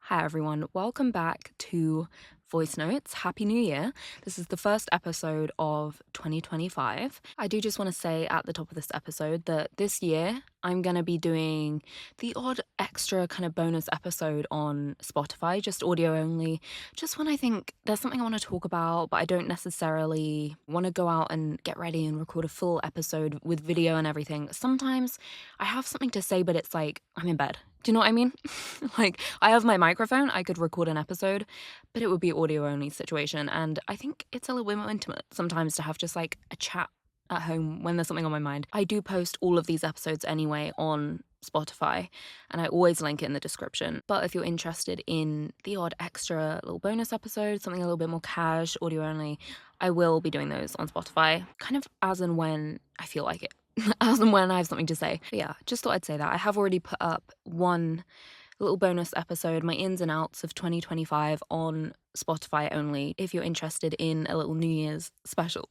Hi everyone, welcome back to Voice Notes. Happy New Year. This is the first episode of 2025. I do just want to say at the top of this episode that this year I'm going to be doing the odd extra kind of bonus episode on Spotify, just audio only, just when I think there's something I want to talk about, but I don't necessarily want to go out and get ready and record a full episode with video and everything. Sometimes I have something to say, but it's like I'm in bed. Do you know what I mean? Like, I have my microphone, I could record an episode, but it would be audio only situation. And I think it's a little bit more intimate sometimes to have just like a chat at home when there's something on my mind. I do post all of these episodes anyway on Spotify, and I always link it in the description. But if you're interested in the odd extra little bonus episode, something a little bit more cash, audio only, I will be doing those on Spotify, kind of as and when I feel like it. As and when I have something to say. But yeah, just thought I'd say that. I have already put up one little bonus episode, my ins and outs of 2025 on Spotify only, if you're interested in a little New Year's special.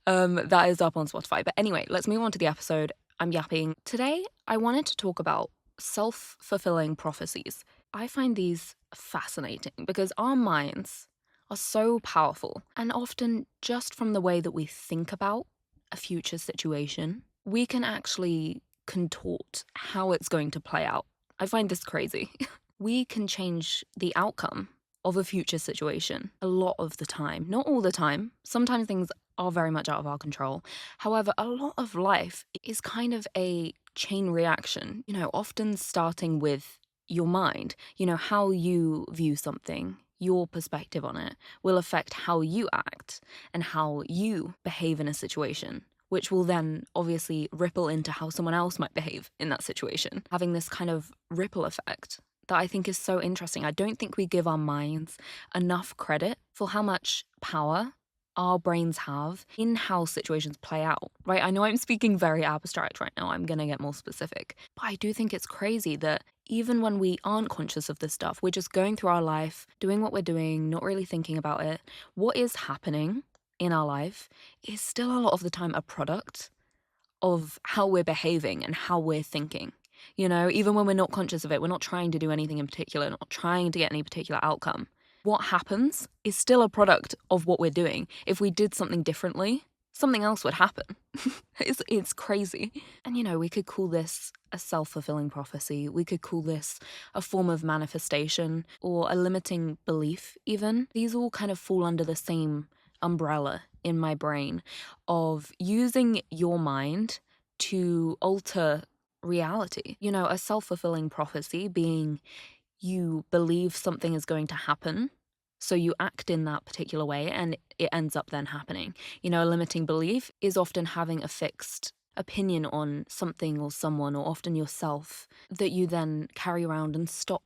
That is up on Spotify. But anyway, let's move on to the episode. I'm yapping. Today, I wanted to talk about self-fulfilling prophecies. I find these fascinating because our minds are so powerful, and often just from the way that we think about a future situation, we can actually contort how it's going to play out. I find this crazy. We can change the outcome of a future situation a lot of the time. Not all the time. Sometimes things are very much out of our control. However, a lot of life is kind of a chain reaction, often starting with your mind. How you view something, your perspective on it will affect how you act and how you behave in a situation, which will then obviously ripple into how someone else might behave in that situation, having this kind of ripple effect that I think is so interesting. I don't think we give our minds enough credit for how much power our brains have in how situations play out, right? I know I'm speaking very abstract right now. I'm going to get more specific. But I do think it's crazy that even when we aren't conscious of this stuff, we're just going through our life, doing what we're doing, not really thinking about it. What is happening in our life is still a lot of the time a product of how we're behaving and how we're thinking. Even when we're not conscious of it, we're not trying to do anything in particular, not trying to get any particular outcome. What happens is still a product of what we're doing. If we did something differently, something else would happen. It's crazy. And we could call this a self-fulfilling prophecy. We could call this a form of manifestation or a limiting belief even. These all kind of fall under the same umbrella in my brain of using your mind to alter reality. A self-fulfilling prophecy being you believe something is going to happen, so you act in that particular way and it ends up then happening. A limiting belief is often having a fixed opinion on something or someone, or often yourself, that you then carry around and stop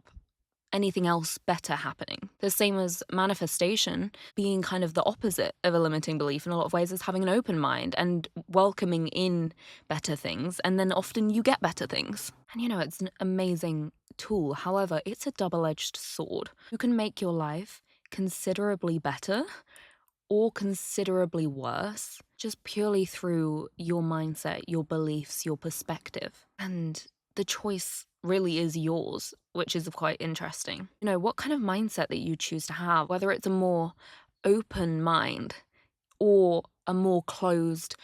anything else better happening. The same as manifestation being kind of the opposite of a limiting belief in a lot of ways, is having an open mind and welcoming in better things, and then often you get better things. And it's an amazing tool. However, it's a double-edged sword. You can make your life considerably better or considerably worse just purely through your mindset, your beliefs, your perspective. And the choice really is yours, which is quite interesting. What kind of mindset that you choose to have, whether it's a more open mind or a more closed,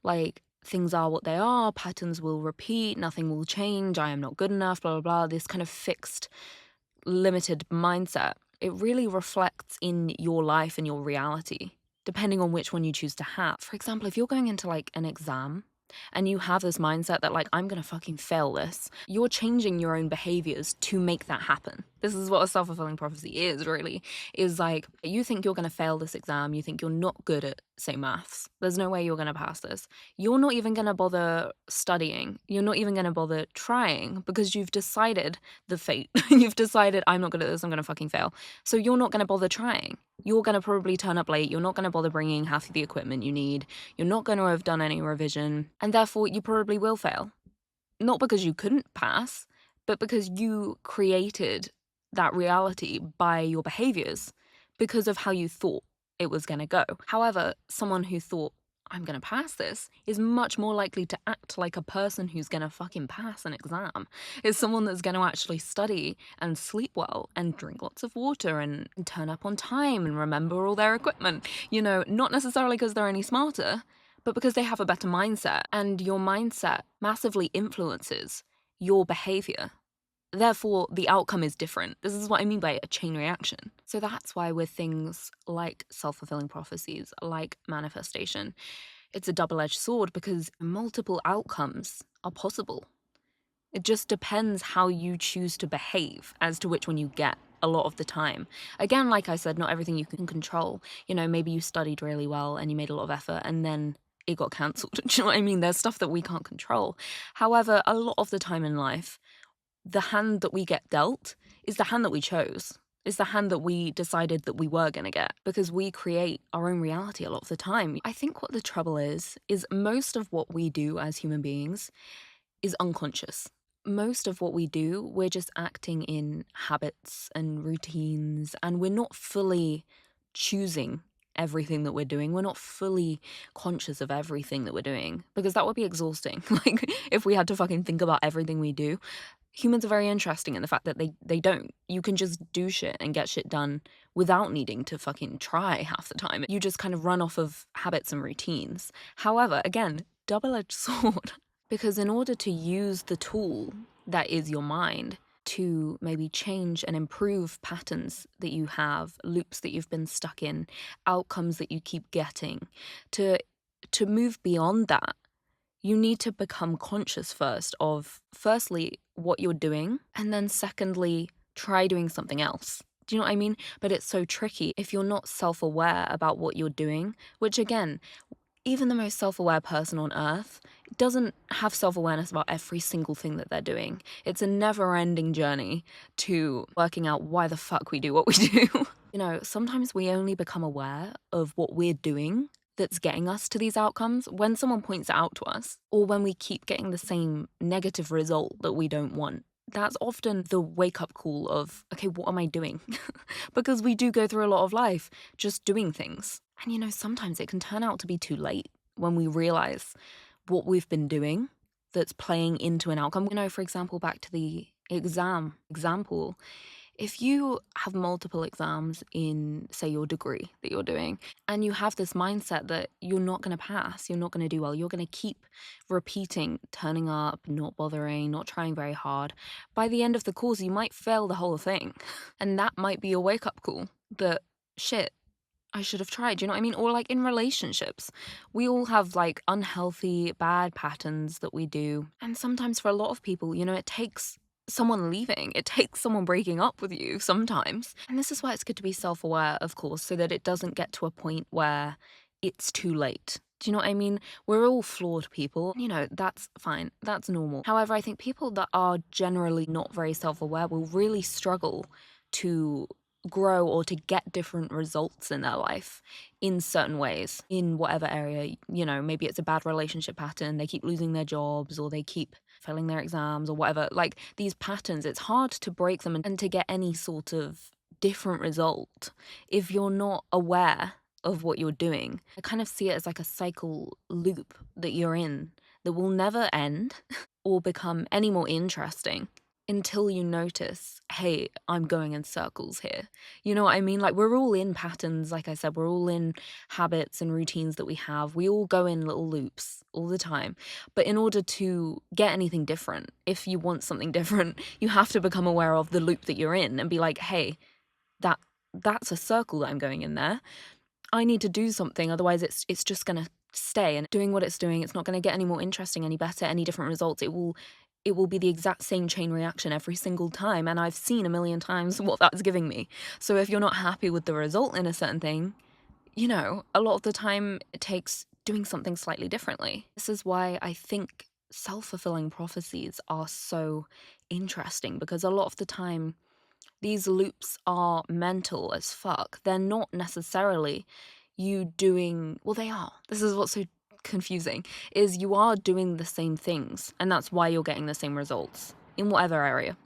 like, things are what they are, patterns will repeat, nothing will change, I am not good enough, blah, blah, blah, this kind of fixed, limited mindset. It really reflects in your life and your reality, depending on which one you choose to have. For example, if you're going into like an exam and you have this mindset that like, I'm gonna fucking fail this, you're changing your own behaviors to make that happen. This is what a self-fulfilling prophecy is, really. Is like, you think you're gonna fail this exam, you think you're not good at, say, maths. There's no way you're gonna pass this. You're not even gonna bother studying. You're not even gonna bother trying because you've decided the fate. You've decided, I'm not good at this, I'm gonna fucking fail. So you're not gonna bother trying. You're gonna probably turn up late. You're not gonna bother bringing half of the equipment you need. You're not gonna have done any revision. And therefore, you probably will fail. Not because you couldn't pass, but because you created that reality by your behaviors because of how you thought it was going to go. However, someone who thought, I'm gonna pass this, is much more likely to act like a person who's gonna fucking pass an exam. Is someone that's gonna actually study and sleep well and drink lots of water and turn up on time and remember all their equipment. You know, not necessarily because they're any smarter, but because they have a better mindset. And your mindset massively influences your behavior. Therefore, the outcome is different. This is what I mean by a chain reaction. So that's why with things like self-fulfilling prophecies, like manifestation, it's a double-edged sword because multiple outcomes are possible. It just depends how you choose to behave as to which one you get a lot of the time. Again, like I said, not everything you can control. You know, maybe you studied really well and you made a lot of effort and then it got cancelled. Do you know what I mean? There's stuff that we can't control. However, a lot of the time in life, the hand that we get dealt is the hand that we chose. Is the hand that we decided that we were going to get, because we create our own reality a lot of the time. I think what the trouble is most of what we do as human beings is unconscious. Most of what we do, we're just acting in habits and routines, and we're not fully choosing everything that we're doing. We're not fully conscious of everything that we're doing, because that would be exhausting. Like, if we had to fucking think about everything we do. Humans are very interesting in the fact that they don't. You can just do shit and get shit done without needing to fucking try half the time. You just kind of run off of habits and routines. However, again, double-edged sword. Because in order to use the tool that is your mind to maybe change and improve patterns that you have, loops that you've been stuck in, outcomes that you keep getting, to move beyond that, you need to become conscious first of, firstly, what you're doing, and then secondly, try doing something else. Do you know what I mean? But it's so tricky if you're not self-aware about what you're doing, which again, even the most self-aware person on earth doesn't have self-awareness about every single thing that they're doing. It's a never-ending journey to working out why the fuck we do what we do. You know, sometimes we only become aware of what we're doing that's getting us to these outcomes when someone points it out to us, or when we keep getting the same negative result that we don't want. That's often the wake-up call of, okay, what am I doing? Because we do go through a lot of life just doing things. And you know, sometimes it can turn out to be too late when we realize what we've been doing that's playing into an outcome. You know, for example, back to the example, if you have multiple exams in, say, your degree that you're doing, and you have this mindset that you're not going to pass, you're not going to do well, you're going to keep repeating, turning up, not bothering, not trying very hard, by the end of the course, you might fail the whole thing. And that might be a wake-up call that, shit, I should have tried, you know what I mean? Or like in relationships, we all have like unhealthy, bad patterns that we do. And sometimes for a lot of people, you know, it takes someone leaving, it takes someone breaking up with you sometimes. And this is why it's good to be self-aware, of course, so that it doesn't get to a point where it's too late. Do you know what I mean? We're all flawed people. You know, that's fine. That's normal. However, I think people that are generally not very self-aware will really struggle to grow or to get different results in their life in certain ways, in whatever area. You know, maybe it's a bad relationship pattern, they keep losing their jobs, or they keep failing their exams or whatever. Like, these patterns, it's hard to break them and to get any sort of different result if you're not aware of what you're doing. I kind of see it as like a cycle loop that you're in that will never end or become any more interesting until you notice, hey, I'm going in circles here. You know what I mean? Like, we're all in patterns, like I said, we're all in habits and routines that we have. We all go in little loops all the time. But in order to get anything different, if you want something different, you have to become aware of the loop that you're in and be like, hey, that's a circle that I'm going in there. I need to do something, otherwise it's just gonna stay, and doing what it's doing, it's not gonna get any more interesting, any better, any different results. It will be the exact same chain reaction every single time, and I've seen a million times what that's giving me. So if you're not happy with the result in a certain thing, you know, a lot of the time it takes doing something slightly differently. This is why I think self-fulfilling prophecies are so interesting, because a lot of the time these loops are mental as fuck. They're not necessarily you doing, well, they are. This is what's so confusing, is you are doing the same things, and that's why you're getting the same results in whatever area.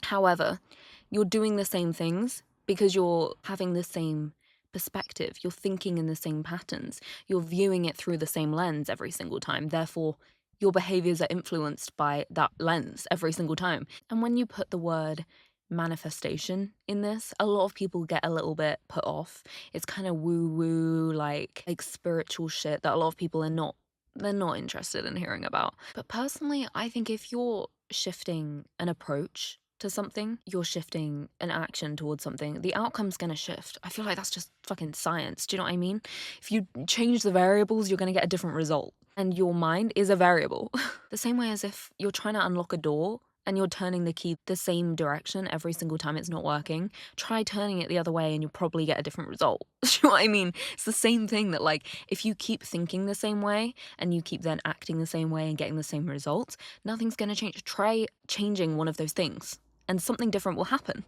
However, you're doing the same things because you're having the same perspective. You're thinking in the same patterns. You're viewing it through the same lens every single time. Therefore, your behaviors are influenced by that lens every single time. And when you put the word manifestation in this, a lot of people get a little bit put off. It's kind of woo-woo, like spiritual shit that a lot of people they're not interested in hearing about. But personally, I think if you're shifting an approach to something, you're shifting an action towards something, the outcome's gonna shift. I feel like that's just fucking science. Do you know what I mean? If you change the variables, you're gonna get a different result. And your mind is a variable. The same way as if you're trying to unlock a door and you're turning the key the same direction every single time it's not working, try turning it the other way and you'll probably get a different result. Do you know what I mean? It's the same thing that, like, if you keep thinking the same way and you keep then acting the same way and getting the same results, nothing's gonna change. Try changing one of those things and something different will happen.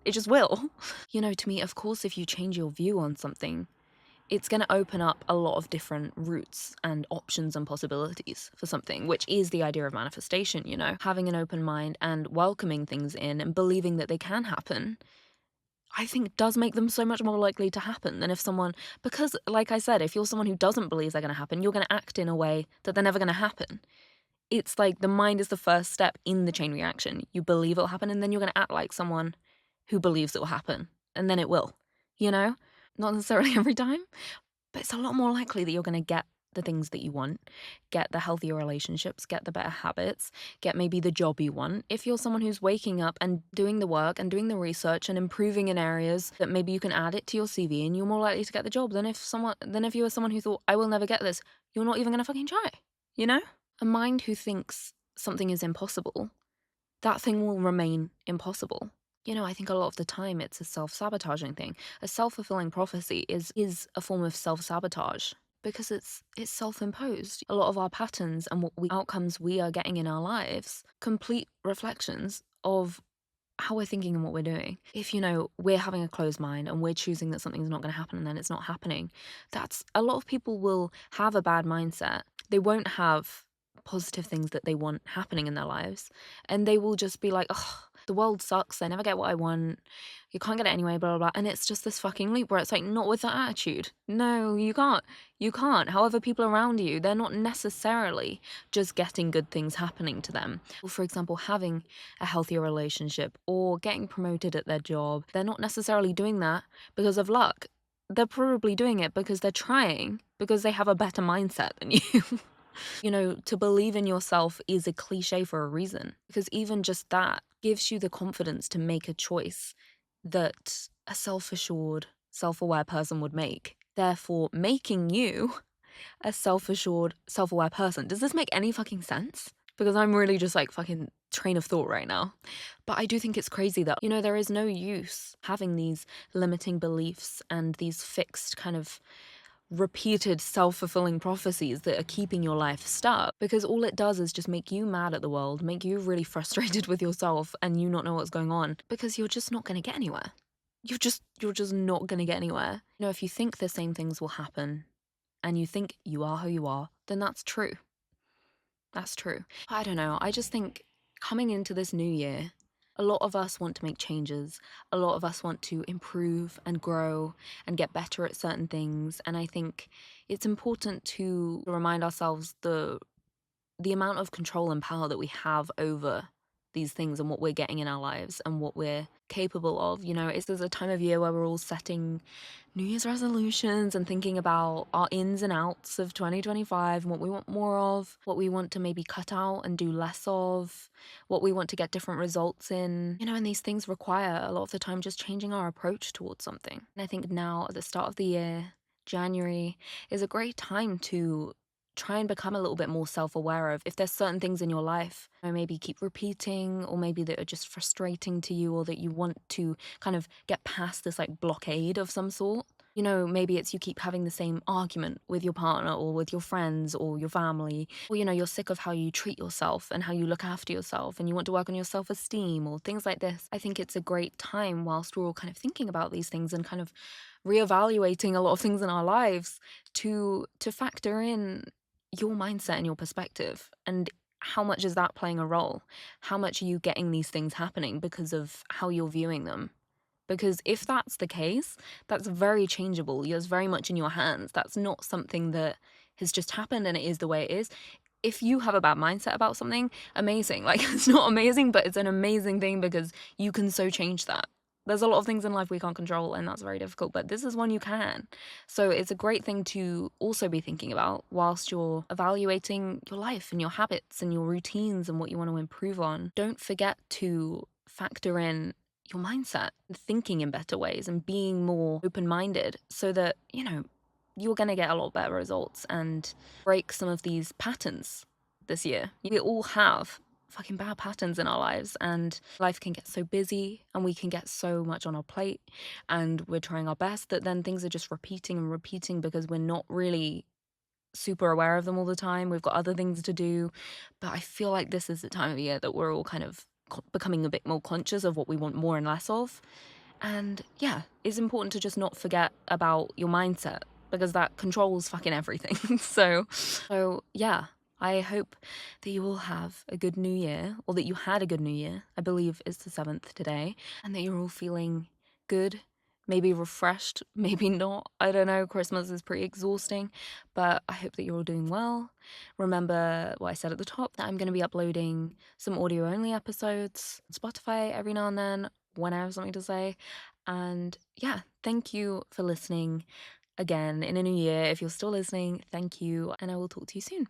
It just will. You know, to me, of course, if you change your view on something, it's going to open up a lot of different routes and options and possibilities for something, which is the idea of manifestation, you know? Having an open mind and welcoming things in and believing that they can happen, I think does make them so much more likely to happen than if someone, because like I said, if you're someone who doesn't believe they're going to happen, you're going to act in a way that they're never going to happen. It's like the mind is the first step in the chain reaction. You believe it'll happen and then you're going to act like someone who believes it will happen, and then it will, you know? Not necessarily every time, but it's a lot more likely that you're going to get the things that you want, get the healthier relationships, get the better habits, get maybe the job you want. If you're someone who's waking up and doing the work and doing the research and improving in areas that maybe you can add it to your CV, and you're more likely to get the job than if you were someone who thought, I will never get this, you're not even going to fucking try, you know? A mind who thinks something is impossible, that thing will remain impossible. You know, I think a lot of the time it's a self-sabotaging thing. A self-fulfilling prophecy is a form of self-sabotage because it's self-imposed. A lot of our patterns and outcomes we are getting in our lives, complete reflections of how we're thinking and what we're doing. If, you know, we're having a closed mind and we're choosing that something's not going to happen and then it's not happening, that's a lot of people will have a bad mindset. They won't have positive things that they want happening in their lives. And they will just be like, oh, the world sucks. I never get what I want. You can't get it anyway, blah, blah, blah. And it's just this fucking loop where it's like, not with that attitude. No, you can't. You can't. However, people around you, they're not necessarily just getting good things happening to them. Or, for example, having a healthier relationship or getting promoted at their job. They're not necessarily doing that because of luck. They're probably doing it because they're trying, because they have a better mindset than you. You know, to believe in yourself is a cliche for a reason, because even just that gives you the confidence to make a choice that a self-assured, self-aware person would make, therefore making you a self-assured, self-aware person. Does this make any fucking sense? Because I'm really just like fucking train of thought right now. But I do think it's crazy that, you know, there is no use having these limiting beliefs and these fixed kind of repeated self-fulfilling prophecies that are keeping your life stuck, because all it does is just make you mad at the world, make you really frustrated with yourself and you not know what's going on, because you're just not going to get anywhere. You're just not going to get anywhere. You know, if you think the same things will happen and you think you are who you are, then that's true. That's true. I don't know. I just think coming into this new year, a lot of us want to make changes. A lot of us want to improve and grow and get better at certain things. And I think it's important to remind ourselves the amount of control and power that we have over these things and what we're getting in our lives and what we're capable of. You know, there's a time of year where we're all setting New Year's resolutions and thinking about our ins and outs of 2025 and what we want more of, what we want to maybe cut out and do less of, what we want to get different results in. You know, and these things require a lot of the time just changing our approach towards something. And I think now at the start of the year, January, is a great time to try and become a little bit more self-aware of if there's certain things in your life, or maybe keep repeating, or maybe that are just frustrating to you, or that you want to kind of get past this like blockade of some sort. You know, maybe it's you keep having the same argument with your partner or with your friends or your family, or, you know, you're sick of how you treat yourself and how you look after yourself and you want to work on your self-esteem or things like this. I think it's a great time, whilst we're all kind of thinking about these things and kind of reevaluating a lot of things in our lives, to factor in your mindset and your perspective, and how much is that playing a role? How much are you getting these things happening because of how you're viewing them? Because if that's the case, that's very changeable. It's very much in your hands. That's not something that has just happened and it is the way it is. If you have a bad mindset about something, amazing. Like, it's not amazing, but it's an amazing thing because you can so change that. There's a lot of things in life we can't control, and that's very difficult, but this is one you can. So it's a great thing to also be thinking about whilst you're evaluating your life and your habits and your routines and what you want to improve on. Don't forget to factor in your mindset, thinking in better ways and being more open-minded so that, you're going to get a lot better results and break some of these patterns this year. We all have fucking bad patterns in our lives, and life can get so busy and we can get so much on our plate, and we're trying our best that then things are just repeating and repeating because we're not really super aware of them all the time. We've got other things to do. But I feel like this is the time of year that we're all kind of becoming a bit more conscious of what we want more and less of. And yeah, it's important to just not forget about your mindset because that controls fucking everything. So yeah, I hope that you all have a good new year, or that you had a good new year. I believe it's the 7th today, and that you're all feeling good, maybe refreshed, maybe not. I don't know. Christmas is pretty exhausting, but I hope that you're all doing well. Remember what I said at the top, that I'm going to be uploading some audio only episodes on Spotify every now and then when I have something to say. And yeah, thank you for listening again in a new year. If you're still listening, thank you, and I will talk to you soon.